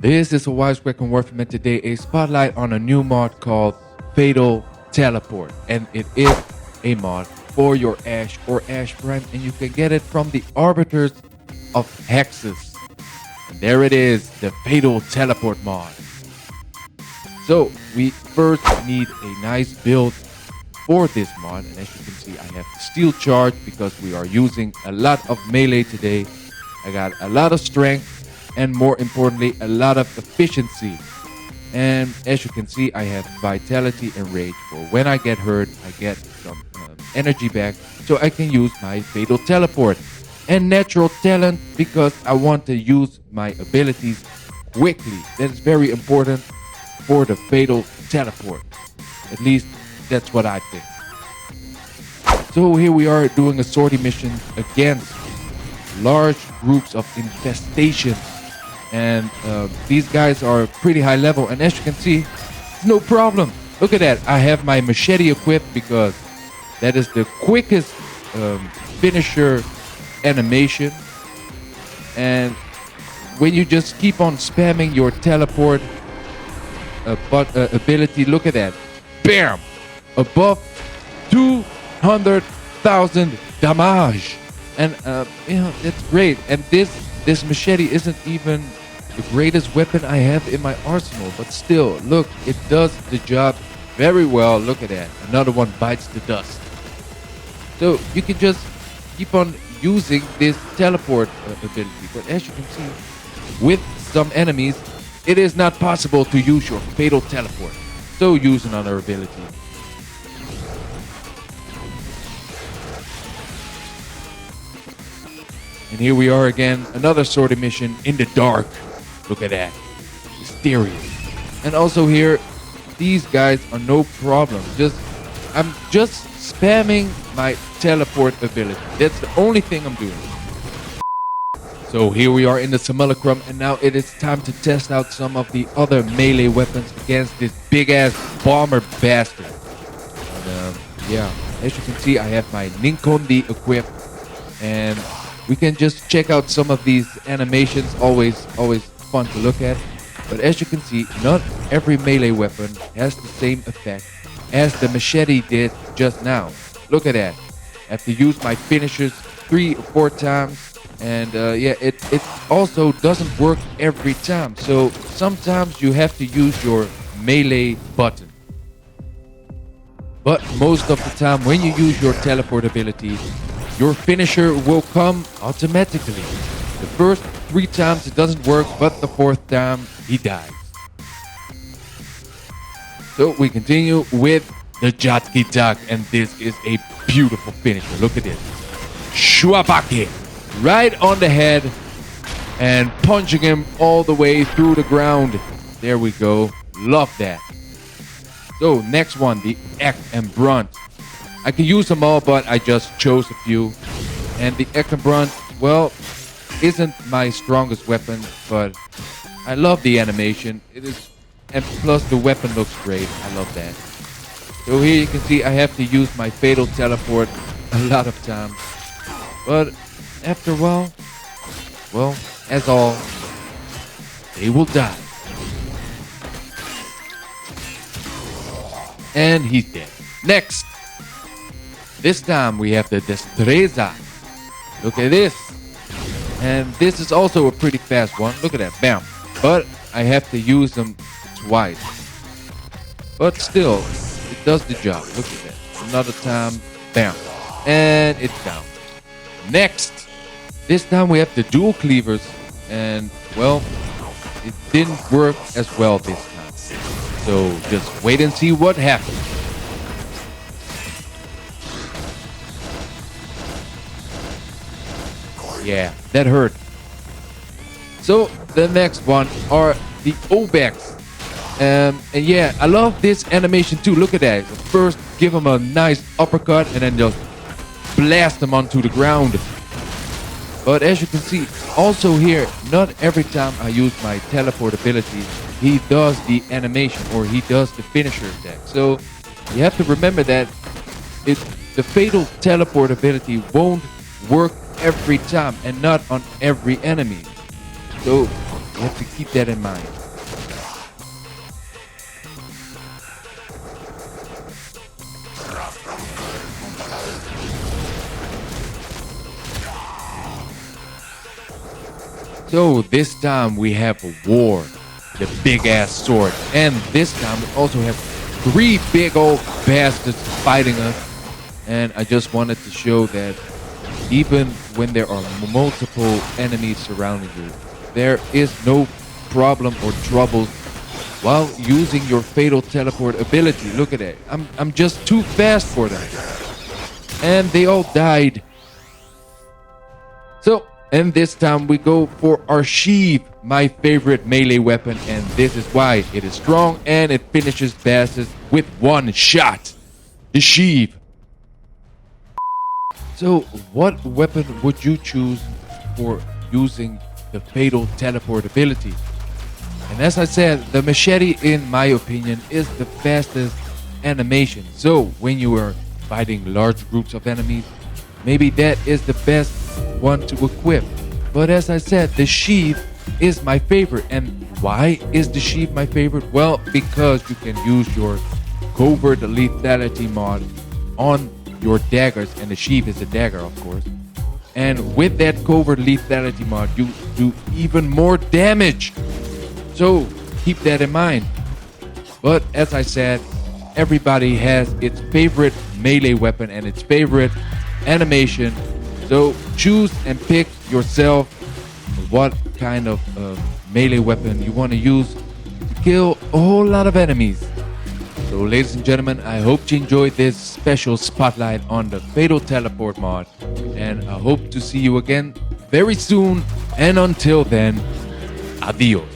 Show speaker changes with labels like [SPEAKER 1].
[SPEAKER 1] This is a Wisekrakrbusiness, and today a spotlight on a new mod called Fatal Teleport, and it is a mod for your Ash or Ash Prime, and you can get it from the Arbiters of Hexis. And there it is, the Fatal Teleport mod. So we first need a nice build for this mod, and as you can see, I have the steel charge because we are using a lot of melee today. I got a lot of strength, and more importantly, a lot of efficiency. And as you can see, I have vitality and rage. For when I get hurt, I get some energy back, so I can use my Fatal Teleport. And natural talent, because I want to use my abilities quickly. That is very important for the Fatal Teleport. At least that's what I think. So here we are doing a sortie mission against large groups of infestation. And these guys are pretty high level, and as you can see, no problem. Look at that. I have my machete equipped because that is the quickest finisher animation. And when you just keep on spamming your teleport ability, look at that. Bam! Above 200,000 damage. And that's great. And this machete isn't even the greatest weapon I have in my arsenal, but still, look, it does the job very well. Look at that. Another one bites the dust. So you can just keep on using this teleport ability. But as you can see, with some enemies, it is not possible to use your Fatal Teleport. So use another ability. And here we are again, another sortie mission in the dark. Look at that. Mysterious. And also here, these guys are no problem. I'm just spamming my teleport ability. That's the only thing I'm doing. So here we are in the simulacrum, and now it is time to test out some of the other melee weapons against this big-ass bomber bastard. And yeah, as you can see, I have my Ninkondi equipped, and we can just check out some of these animations. Always fun to look at. But as you can see, not every melee weapon has the same effect as the machete did just now. Look at that. I have to use my finishers 3 or 4 times. And yeah, it also doesn't work every time. So sometimes you have to use your melee button. But most of the time when you use your teleport ability, your finisher will come automatically. The first 3 times it doesn't work, but the 4th time he dies. So we continue with the Jatki Tak, and this is a beautiful finisher. Look at this. Shwabake. Right on the head and punching him all the way through the ground. There we go. Love that. So next one, the Ek and Brunt. I can use them all, but I just chose a few. And the Ek and Brunt, well, isn't my strongest weapon, but I love the animation. It is, and plus the weapon looks great. I love that. So here you can see I have to use my Fatal Teleport a lot of times. But after a while, well, as all, they will die. And he's dead. Next. This time we have the Destreza. Look at this. And this is also a pretty fast one. Look at that. Bam. But I have to use them twice. But still, it does the job. Look at that. Another time. Bam. And it's down. Next. This time we have the dual cleavers. And, well, it didn't work as well this time. So just wait and see what happens. Yeah, that hurt. So the next one are the Obex. And yeah, I love this animation too. Look at that. First, give him a nice uppercut and then just blast him onto the ground. But as you can see, also here, not every time I use my teleport ability, he does the animation or he does the finisher attack. So you have to remember that the Fatal Teleport ability won't work every time and not on every enemy. So You have to keep that in mind. So this time we have a war, the big ass sword, and this time we also have 3 big old bastards fighting us. And I just wanted to show that even when there are multiple enemies surrounding you, there is no problem or trouble while using your fatal teleport ability. Look at that. I'm just too fast for them. And they all died. So, and this time we go for our sheath, my favorite melee weapon, and this is why. It is strong and it finishes bastards with 1 shot. The sheath. So, what weapon would you choose for using the fatal teleport ability? And as I said, the machete, in my opinion, is the fastest animation. So, when you are fighting large groups of enemies, maybe that is the best one to equip. But as I said, the sheath is my favorite. And why is the sheath my favorite? Well, because you can use your covert lethality mod on your daggers, and the sheath is a dagger, of course. And with that covert lethality mod, you do even more damage. So keep that in mind. But as I said, everybody has its favorite melee weapon and its favorite animation. So choose and pick yourself what kind of melee weapon you want to use to kill a whole lot of enemies. So ladies and gentlemen, I hope you enjoyed this special spotlight on the Fatal Teleport mod. And I hope to see you again very soon. And until then, adios.